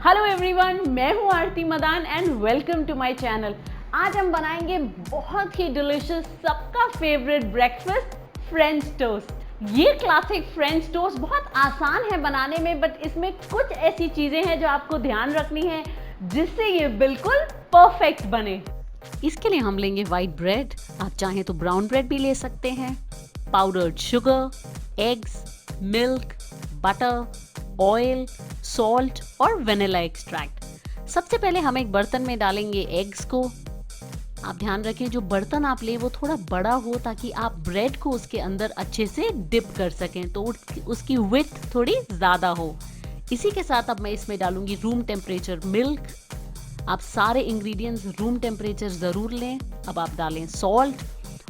Hello everyone, मैं हूं Aarti Madan and welcome to my channel. आज हम बनाएंगे बहुत ही डिलीशियस, सबका फेवरेट ब्रेकफास्ट, फ्रेंच टोस्ट। ये क्लासिक फ्रेंच टोस्ट बहुत आसान है बनाने में, बट इसमें कुछ ऐसी चीजें हैं जो आपको ध्यान रखनी है जिससे ये बिल्कुल परफेक्ट बने। इसके लिए हम लेंगे व्हाइट ब्रेड, आप चाहें तो ब्राउन ब्रेड भी ले सकते हैं, powdered sugar, eggs, milk, butter, oil, salt और वेनिला एक्सट्रैक्ट। सबसे पहले हम एक बर्तन में डालेंगे एग्स को। आप ध्यान रखें जो बर्तन आप ले वो थोड़ा बड़ा हो ताकि आप ब्रेड को उसके अंदर अच्छे से डिप कर सकें, तो उसकी विड्थ थोड़ी ज़्यादा हो। इसी के साथ अब मैं इसमें डालूंगी रूम टेम्परेचर मिल्क। आप सारे इंग्रेडिएंट्स रूम टेम्परेचर ज़रूर लें। अब आप डालें सॉल्ट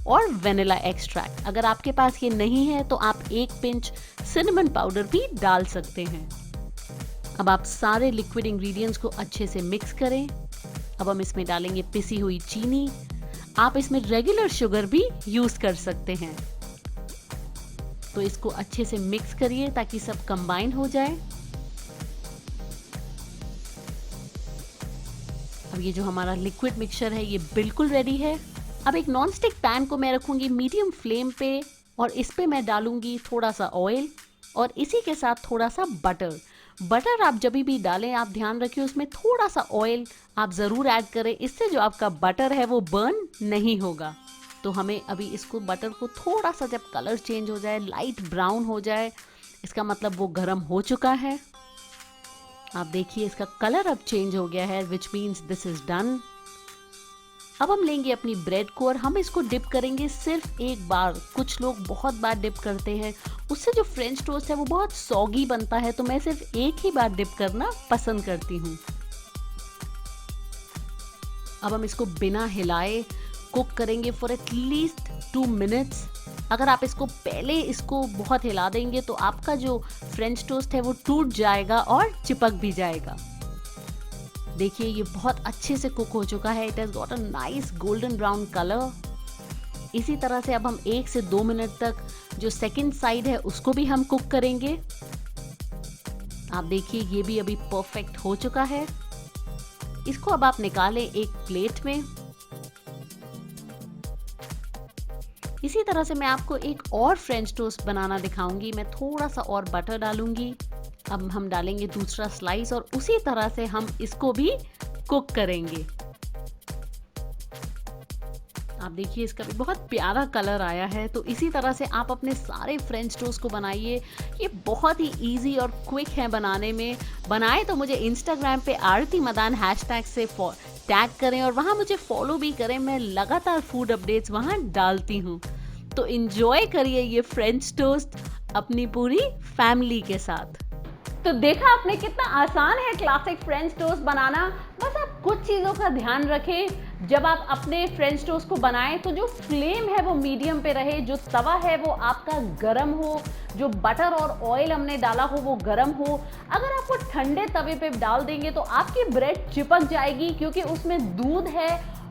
और वेनिला एक्सट्रैक्ट। अगर आपके पास ये नहीं है तो आप एक पिंच सिनेमन पाउडर भी डाल सकते हैं। अब आप सारे लिक्विड इंग्रेडिएंट्स को अच्छे से मिक्स करें। अब हम इसमें डालेंगे पिसी हुई चीनी। आप इसमें रेगुलर शुगर भी यूज कर सकते हैं। तो इसको अच्छे से मिक्स करिए ताकि सब कंबाइन हो जाए। अब ये जो हमारा लिक्विड मिक्सचर है ये बिल्कुल रेडी है। अब एक नॉन स्टिक पैन को मैं रखूंगी मीडियम फ्लेम पे और इस पे मैं डालूंगी थोड़ा सा ऑयल और इसी के साथ थोड़ा सा बटर। बटर आप जब भी डालें आप ध्यान रखिए उसमें थोड़ा सा ऑयल आप ज़रूर ऐड करें, इससे जो आपका बटर है वो बर्न नहीं होगा। तो हमें अभी इसको बटर को थोड़ा सा जब कलर चेंज हो जाए, लाइट ब्राउन हो जाए, इसका मतलब वो गर्म हो चुका है। आप देखिए इसका कलर अब चेंज हो गया है, which means this is done. अब हम लेंगे अपनी ब्रेड को और हम इसको डिप करेंगे सिर्फ एक बार। कुछ लोग बहुत बार डिप करते हैं, उससे जो फ्रेंच टोस्ट है वो बहुत सॉगी बनता है, तो मैं सिर्फ एक ही बार डिप करना पसंद करती हूँ। अब हम इसको बिना हिलाए कुक करेंगे फॉर एटलीस्ट 2 मिनट्स। अगर आप इसको पहले इसको बहुत हिला देंगे तो आपका जो फ्रेंच टोस्ट है वो टूट जाएगा और चिपक भी जाएगा। देखिए ये बहुत अच्छे से कुक हो चुका है। It has got a nice golden brown colour. इसी तरह से अब हम 1 से 2 मिनट तक जो सेकंड साइड है उसको भी हम कुक करेंगे। आप देखिए ये भी अभी परफेक्ट हो चुका है। इसको अब आप निकालें एक प्लेट में। इसी तरह से मैं आपको एक और फ्रेंच टोस्ट बनाना दिखाऊंगी। मैं थोड़ा सा और बटर डालूंगी। अब हम डालेंगे दूसरा स्लाइस और उसी तरह से हम इसको भी कुक करेंगे। आप देखिए इसका भी बहुत प्यारा कलर आया है। तो इसी तरह से आप अपने सारे फ्रेंच टोस्ट को बनाइए। ये बहुत ही इजी और क्विक है बनाने में। बनाए तो मुझे इंस्टाग्राम पे आरती मदान हैशटैग से टैग करें और वहाँ मुझे फॉलो भी करें। मैं लगातार फूड अपडेट्स वहाँ डालती हूँ। तो एंजॉय करिए ये फ्रेंच टोस्ट अपनी पूरी फैमिली के साथ। तो देखा आपने कितना आसान है क्लासिक फ्रेंच टोस्ट बनाना। बस आप कुछ चीज़ों का ध्यान रखें जब आप अपने फ्रेंच टोस्ट को बनाएं, तो जो फ्लेम है वो मीडियम पे रहे, जो तवा है वो आपका गरम हो, जो बटर और ऑयल हमने डाला हो वो गरम हो। अगर आपको ठंडे तवे पे डाल देंगे तो आपकी ब्रेड चिपक जाएगी, क्योंकि उसमें दूध है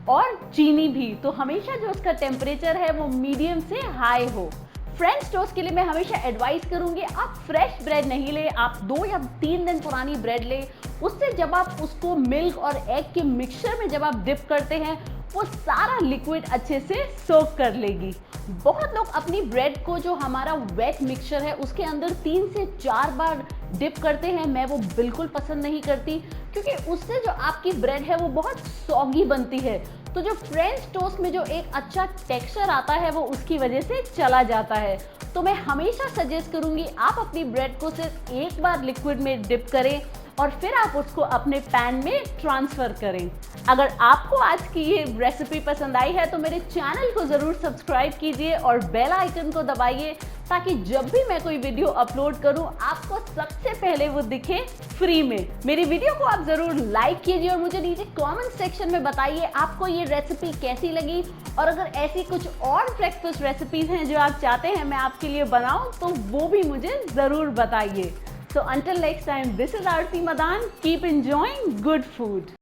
और चीनी भी। तो हमेशा जो उसका टेम्परेचर है वो मीडियम से हाई हो। फ्रेंच टोस्ट के लिए मैं हमेशा एडवाइस करूंगी आप फ्रेश ब्रेड नहीं ले, आप 2 या 3 दिन पुरानी ब्रेड ले। उससे जब आप उसको मिल्क और एग के मिक्सचर में जब आप डिप करते हैं वो सारा लिक्विड अच्छे से सोक कर लेगी। बहुत लोग अपनी ब्रेड को जो हमारा वेट मिक्सचर है उसके अंदर 3 से 4 बार डिप करते हैं। मैं वो बिल्कुल पसंद नहीं करती, क्योंकि उससे जो आपकी ब्रेड है वो बहुत सॉगी बनती है। तो जो फ्रेंच टोस्ट में जो एक अच्छा टेक्सचर आता है वो उसकी वजह से चला जाता है। तो मैं हमेशा सजेस्ट करूंगी आप अपनी ब्रेड को सिर्फ एक बार लिक्विड में डिप करें और फिर आप उसको अपने पैन में ट्रांसफ़र करें। अगर आपको आज की ये रेसिपी पसंद आई है तो मेरे चैनल को ज़रूर सब्सक्राइब कीजिए और बेल आइकन को दबाइए, ताकि जब भी मैं कोई वीडियो अपलोड करूं आपको सबसे पहले वो दिखे फ्री में। मेरी वीडियो को आप ज़रूर लाइक कीजिए और मुझे नीचे कमेंट सेक्शन में बताइए आपको ये रेसिपी कैसी लगी। और अगर ऐसी कुछ और ब्रेकफास्ट रेसिपीज़ हैं जो आप चाहते हैं मैं आपके लिए बनाऊँ तो वो भी मुझे ज़रूर बताइए। So until next time, this is Aarti Madan. Keep enjoying good food.